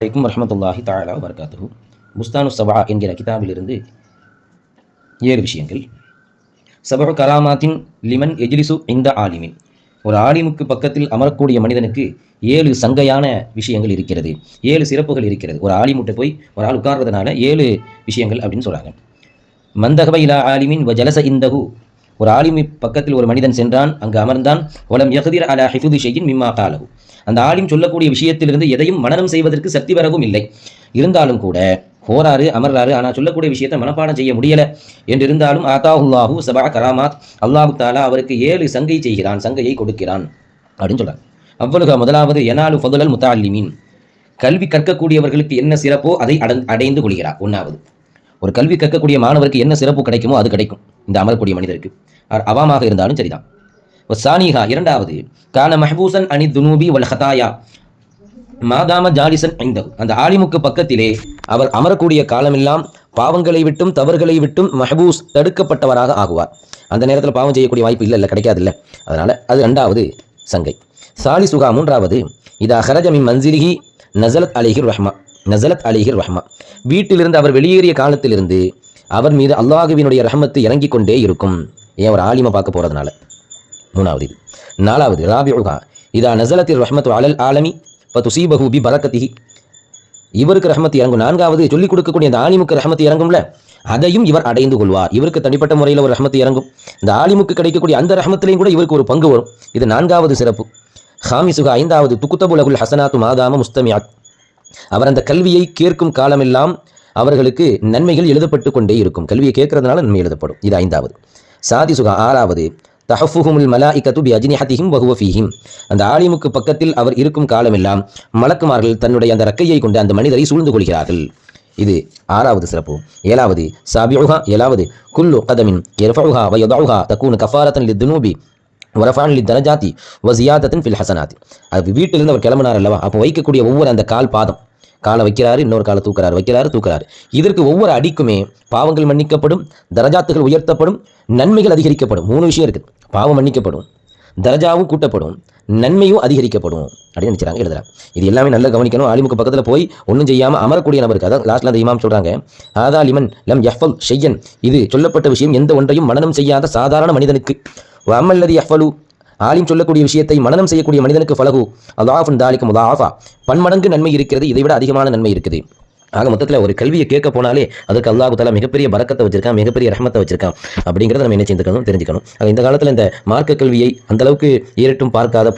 அலைக்கும் வரஹ்மத்துல்லாஹி தஆலா வபரகாத்துஹு. புஸ்தானு சபா என்கிற கிதாபிலிருந்து 7 விஷயங்கள். சபஹு கராமாத்தின் லிமன் எஜ்லிசு இந்த ஆலிமின். ஒரு ஆலிமுக்கு பக்கத்தில் அமரக்கூடிய மனிதனுக்கு 7 சங்கையான விஷயங்கள் இருக்கிறது, 7 சிறப்புகள் இருக்கிறது. ஒரு ஆலிமுட்ட போய் ஒரு ஆள் உட்கார்றதுனால 7 விஷயங்கள் அப்படின்னு சொல்றாங்க. மந்தகப இலா ஆலிமின் வ ஜலச இந்தஹு. ஒரு ஆலிமி பக்கத்தில் ஒரு மனிதன் சென்றான், அங்கு அமர்ந்தான். வலம் யக்திர் அலா ஹிஃபுதி ஷையின் மிம்மா காலஹு. அந்த ஆலிம் சொல்லக்கூடிய விஷயத்திலிருந்து எதையும் மனனம் செய்வதற்கு சக்தி வரவும் இல்லை. இருந்தாலும் கூட போறாரு, அமர்றாரு, ஆனால் சொல்லக்கூடிய விஷயத்தை மனப்பாடம் செய்ய முடியல என்று இருந்தாலும் ஆதாஹுல்லாஹு சபா கராமாத், அல்லாஹு தாலா அவருக்கு 7 சங்கை செய்கிறான், சங்கையை கொடுக்கிறான் அப்படின்னு சொல்றாங்க. அவ்வளவு முதலாவது யனாலு ஃபதுலல் முத்தஅல்லிமீன். கல்வி கற்கக்கூடியவர்களுக்கு என்ன சிறப்போ அதை அடைந்து கொள்கிறார். ஒன்றாவது, ஒரு கல்வி கற்கக்கூடிய மாணவருக்கு என்ன சிறப்பு கிடைக்குமோ அது கிடைக்கும் இந்த அமரக்கூடிய மனிதருக்கு, அவாமாக இருந்தாலும் சரிதான். சானிஹா இரண்டாவது, கான மஹ்பூசன் அனி துனூபி வல் ஹதாயா மாதாம ஜாலிசன் ஐந்தகு. அந்த ஆலிமுக்கு பக்கத்திலே அவர் அமரக்கூடிய காலமெல்லாம் பாவங்களை விட்டும் தவறுகளை விட்டும் மஹ்பூஸ் தடுக்கப்பட்டவராக ஆகுவார். அந்த நேரத்தில் பாவம் செய்யக்கூடிய வாய்ப்பு இல்லை, கிடைக்காது இல்லை. அதனால அது இரண்டாவது சங்கை. சாலிசுகா மூன்றாவது, இதா ஹரஜ மின் மன்சிலிஹி நஸலத் அலைஹிர் ரஹ்மா. நஸலத் அலைஹிர் ரஹ்மா. வீட்டிலிருந்து அவர் வெளியேறிய காலத்திலிருந்து அவர் மீது அல்லாஹுவினுடைய ரஹ்மத்து இறங்கிக் கொண்டே இருக்கும். ஏன் ஒரு ஆலிமை பார்க்க போறதுனால. மூணாவது இது. நாலாவது, ராபிஉஹா இதா நஸலத்திர் ரஹ்மத்து அலல் ஆலமி ஃபதுஸீபஹு பி பரக்கத்திஹி. இவருக்கு ரஹ்மத்து இறங்கும். நான்காவது, சொல்லிக் கொடுக்கக்கூடிய அந்த ஆலிமுக்கு ரஹ்மத்து இறங்கும்ல, அதையும் இவர் அடைந்து கொள்வார். இவருக்கு தனிப்பட்ட முறையில் ஒரு ரஹ்மத்து இறங்கும், இந்த ஆலிமுக்கு கிடைக்கக்கூடிய அந்த ரஹ்மத்திலையும் கூட இவருக்கு ஒரு பங்கு வரும். இது நான்காவது சிறப்பு. ஹாமிசுகா ஐந்தாவது, துக்குத்தபு லகுல் ஹசனாத்து மாதாம முஸ்தமியாத். அவர் அந்த கல்வியை கேட்கும் காலமெல்லாம் அவர்களுக்கு நன்மைகள் எழுதப்பட்டு கொண்டே இருக்கும். கல்வியை கேட்கறதுனால நன்மை எழுதப்படும். இது ஐந்தாவது. சாதிசுகா ஆறாவது, தஹஃபுஹுமுல் மலாயிகத்து பி அஜ்னிஹதிஹிம் வஹுவ ஃபீஹிம். அந்த ஆலிமுக்கு பக்கத்தில் அவர் இருக்கும் காலமெல்லாம் மலக்குமார்கள் தன்னுடைய அந்த ரக்கையை கொண்டு அந்த மனிதரை சூழ்ந்து கொள்கிறார்கள். இது ஆறாவது சிறப்பு. ஏழாவது, சாபிஉஹா ஏழாவது, குல்லு கதமின் யர்ஃபஉஹா வ யதஉஹா தகூனு கஃபாரத்தன் லித்துனூபி வரஃபான் லித்தரஜாத்தி வ ஜியாதத்தன் ஃபில் ஹஸனாத். அது வீட்டிலிருந்து அவர் கிளம்பினார் அல்லவா, அப்போ வைக்கக்கூடிய ஒவ்வொரு அந்த கால் பாதம், காலை வைக்கிறாரு, இன்னொரு காலை தூக்குறாரு, வைக்கிறாரு, தூக்குறாரு. இதற்கு ஒவ்வொரு அடிக்குமே பாவங்கள் மன்னிக்கப்படும், தரஜாத்துகள் உயர்த்தப்படும், நன்மைகள் அதிகரிக்கப்படும். 3 விஷயம் இருக்குது. பாவம் மன்னிக்கப்படும், தரஜாவும் கூட்டப்படும், நன்மையும் அதிகரிக்கப்படும் அப்படின்னு நினைச்சாங்க, எழுதுறாங்க. இது எல்லாமே நல்லா கவனிக்கணும். ஆலிமுக்கு பக்கத்தில் போய் ஒன்றும் செய்யாமல் அமரக்கூடிய நபருக்கு, அதான் லாஸ்ட்ல அந்த இமாம் சொல்றாங்க, ஆதா லிமன் லம் யஃபல் ஷையன். இது சொல்லப்பட்ட விஷயம் எந்த ஒன்றையும் மனனம் செய்யாத சாதாரண மனிதனுக்கு. வஅம்மல்லதி யஃபலு, ஆலிம் சொல்லக்கூடிய விஷயத்தை மனனம் செய்யக்கூடிய மனிதனுக்கு ஃபலகு அல்லாஹுன் தாலிக்கு முதாஃபா, பன்மடங்கு நன்மை இருக்கிறது, இதை விட அதிகமான நன்மை இருக்குது. ஆக மொத்தத்தில் ஒரு கல்வியை கேட்க போனாலே அதுக்கு அல்லாஹ் தஆலா மிகப்பெரிய பரக்கத்தை வச்சிருக்கான், மிகப்பெரிய ரஹ்மத்தை வச்சிருக்கான். அப்படிங்கிறத நம்ம என்ன செஞ்சுக்கணும், தெரிஞ்சுக்கணும். இந்த காலத்தில் இந்த மார்க்க கல்வியை அந்த அளவுக்கு ஏறட்டும் பார்க்காத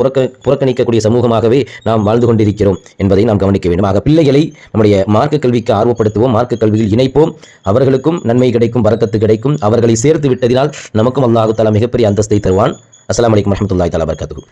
புறக்கணிக்கக்கூடிய சமூகமாகவே நாம் வாழ்ந்து கொண்டிருக்கிறோம் என்பதை நாம் கவனிக்க வேண்டும். ஆக பிள்ளைகளை நம்முடைய மார்க்க கல்விக்கு ஆர்வப்படுத்துவோம், மார்க்க கல்வியில் இணைப்போம். அவர்களுக்கும் நன்மை கிடைக்கும், பரக்கத்து கிடைக்கும். அவர்களை சேர்த்து விட்டதினால் நமக்கும் அல்லாஹ் தஆலா மிகப்பெரிய அந்தஸ்தை தருவான். அஸ்ஸலாமு அலைக்கும் வரஹ்மத்துல்லாஹி தஆலா வபரகாத்துஹு.